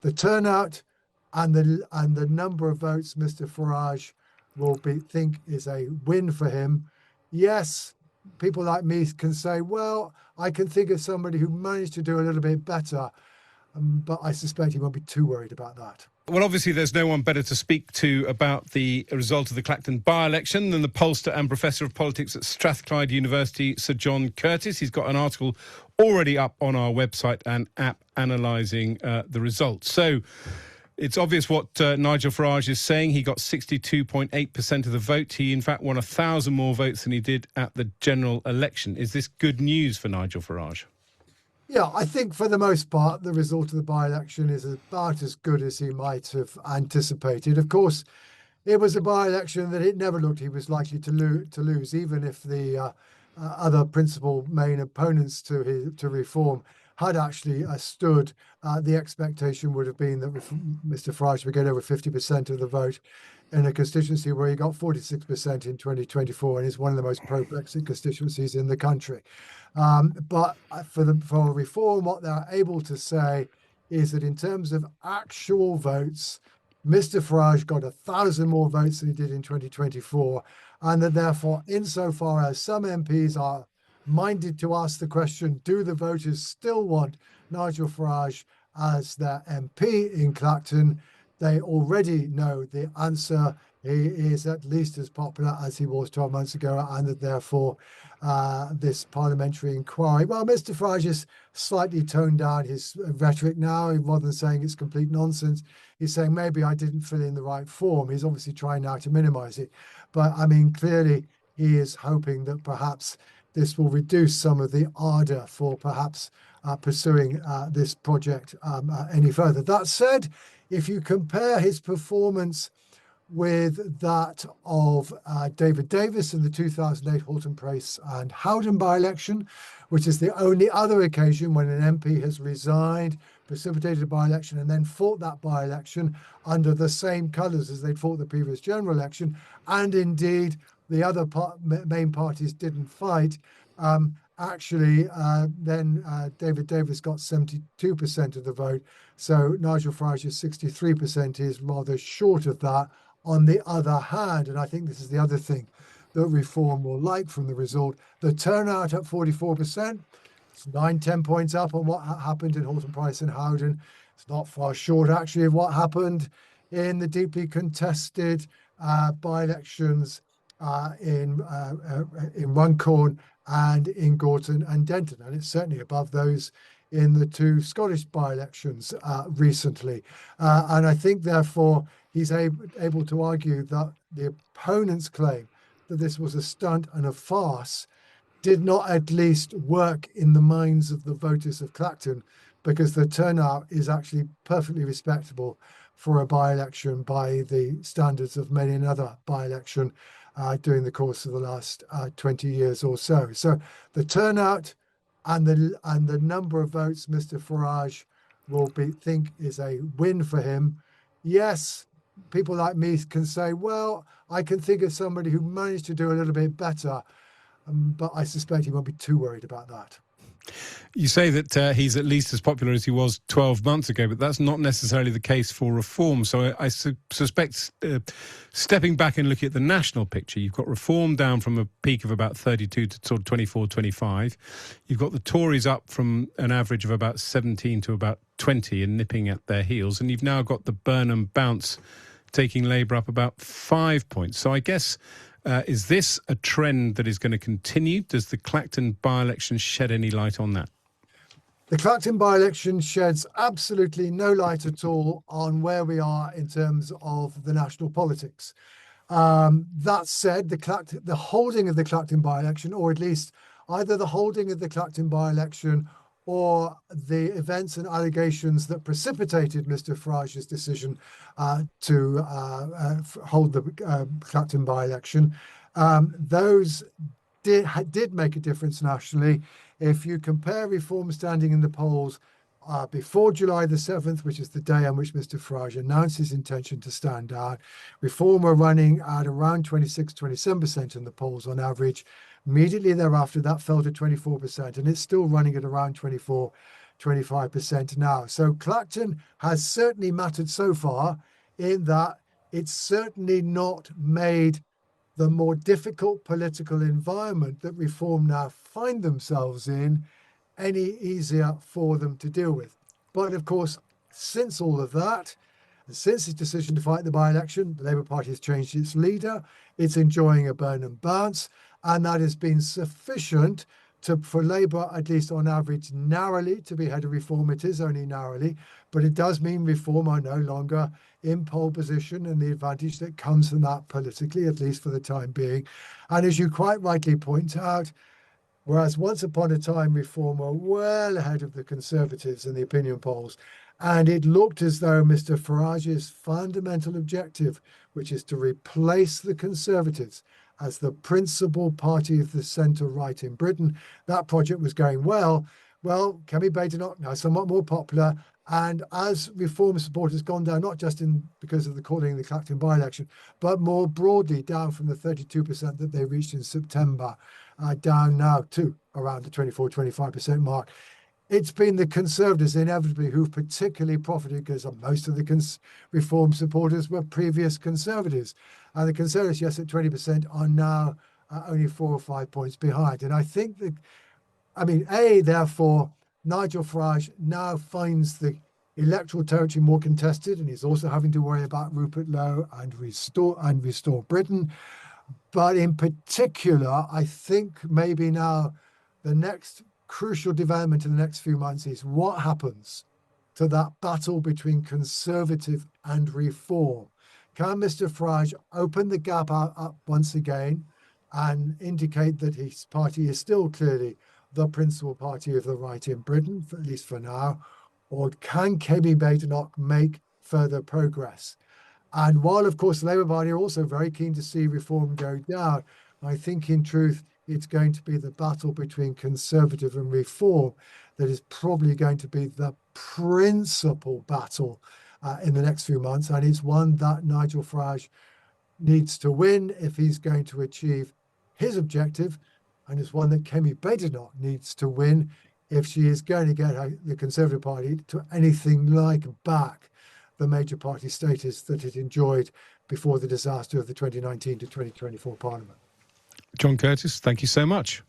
the turnout and the number of votes Mr. Farage think is a win for him. Yes, people like me can say, well, I can think of somebody who managed to do a little bit better, but I suspect he won't be too worried about that. Well, obviously, there's no one better to speak to about the result of the Clacton by-election than the pollster and Professor of Politics at Strathclyde University, Sir John Curtice. He's got an article already up on our website and app analysing the results. So it's obvious what Nigel Farage is saying. He got 62.8% of the vote. He, in fact, won 1,000 more votes than he did at the general election. Is this good news for Nigel Farage? Yeah, I think for the most part, the result of the by-election is about as good as he might have anticipated. Of course, it was a by-election that it never looked he was likely to lose, even if the other principal main opponents to reform had actually stood. The expectation would have been that Mr. Farage would get over 50% of the vote in a constituency where he got 46% in 2024 and is one of the most pro-Brexit constituencies in the country. But for reform, what they're able to say is that in terms of actual votes, Mr. Farage got 1,000 more votes than he did in 2024, and that therefore, insofar as some MPs are minded to ask the question, do the voters still want Nigel Farage as their MP in Clacton, they already know the answer. He is at least as popular as he was 12 months ago, and that therefore this parliamentary inquiry, well, Mr. Farage has slightly toned down his rhetoric now. Rather than saying it's complete nonsense, he's saying maybe I didn't fill in the right form. He's obviously trying now to minimize it. But I mean, clearly he is hoping that perhaps this will reduce some of the ardor for perhaps pursuing this project any further. That said, if you compare his performance with that of David Davis in the 2008 Halton Place and Howden by-election, which is the only other occasion when an MP has resigned, precipitated a by-election, and then fought that by-election under the same colours as they'd fought the previous general election, and indeed the other main parties didn't fight. Then David Davis got 72% of the vote. So Nigel Farage's 63% is rather short of that. On the other hand, and I think this is the other thing that reform will like from the result, the turnout at 44%, it's 9-10 points up on what happened in Halton Price and Howden. It's not far short, actually, of what happened in the deeply contested by-elections in Runcorn and in Gorton and Denton, and it's certainly above those in the two Scottish by-elections recently. And I think, therefore, he's able to argue that the opponent's claim that this was a stunt and a farce did not at least work in the minds of the voters of Clacton, because the turnout is actually perfectly respectable for a by-election by the standards of many another by-election during the course of the last 20 years or so. So the turnout and the number of votes Mr. Farage think is a win for him. Yes, people like me can say, well, I can think of somebody who managed to do a little bit better, but I suspect he won't be too worried about that. You say that he's at least as popular as he was 12 months ago, but that's not necessarily the case for reform. So I suspect, stepping back and looking at the national picture, you've got reform down from a peak of about 32 to sort of 24, 25. You've got the Tories up from an average of about 17 to about 20 and nipping at their heels. And you've now got the Burnham bounce taking Labour up about 5 points. So I guess... is this a trend that is going to continue? Does the Clacton by-election shed any light on that? The Clacton by-election sheds absolutely no light at all on where we are in terms of the national politics. That said, the holding of the Clacton by-election, or at least either the holding of the Clacton by-election or the events and allegations that precipitated Mr. Farage's decision to hold the Clacton by-election, those did make a difference nationally. If you compare Reform standing in the polls before July the 7th, which is the day on which Mr. Farage announced his intention to stand down, Reform were running at around 26-27% in the polls on average. Immediately thereafter, that fell to 24%, and it's still running at around 24 25% now. So Clacton has certainly mattered so far in that it's certainly not made the more difficult political environment that Reform now find themselves in any easier for them to deal with. But of course, since all of that, and since its decision to fight the by-election, the Labour Party has changed its leader. It's enjoying a burn and bounce, and that has been sufficient for Labour, at least on average, narrowly to be ahead of Reform. It is only narrowly, but it does mean Reform are no longer in pole position, and the advantage that comes from that politically, at least for the time being. And as you quite rightly point out, whereas once upon a time Reform were well ahead of the Conservatives in the opinion polls, and it looked as though Mr. Farage's fundamental objective, which is to replace the Conservatives as the principal party of the centre-right in Britain, that project was going well. Well, Kemi Badenoch now somewhat more popular, and as Reform support has gone down, not just because of the calling of the Clacton by-election, but more broadly down from the 32% that they reached in September, down now to around the 24-25% mark. It's been the Conservatives inevitably who've particularly profited, because most of the Reform supporters were previous Conservatives. And the Conservatives, yes, at 20%, are now only 4 or 5 points behind. And I think that, therefore, Nigel Farage now finds the electoral territory more contested, and he's also having to worry about Rupert Lowe and Restore Britain. But in particular, I think maybe now the next crucial development in the next few months is what happens to that battle between Conservative and Reform. Can Mr. Farage open the gap up once again and indicate that his party is still clearly the principal party of the right in Britain, at least for now? Or can Kemi Badenoch make further progress? And while, of course, the Labour Party are also very keen to see Reform go down, I think in truth it's going to be the battle between Conservative and Reform that is probably going to be the principal battle in the next few months. And it's one that Nigel Farage needs to win if he's going to achieve his objective. And it's one that Kemi Badenoch needs to win if she is going to get the Conservative Party to anything like back the major party status that it enjoyed before the disaster of the 2019 to 2024 Parliament. John Curtice, thank you so much.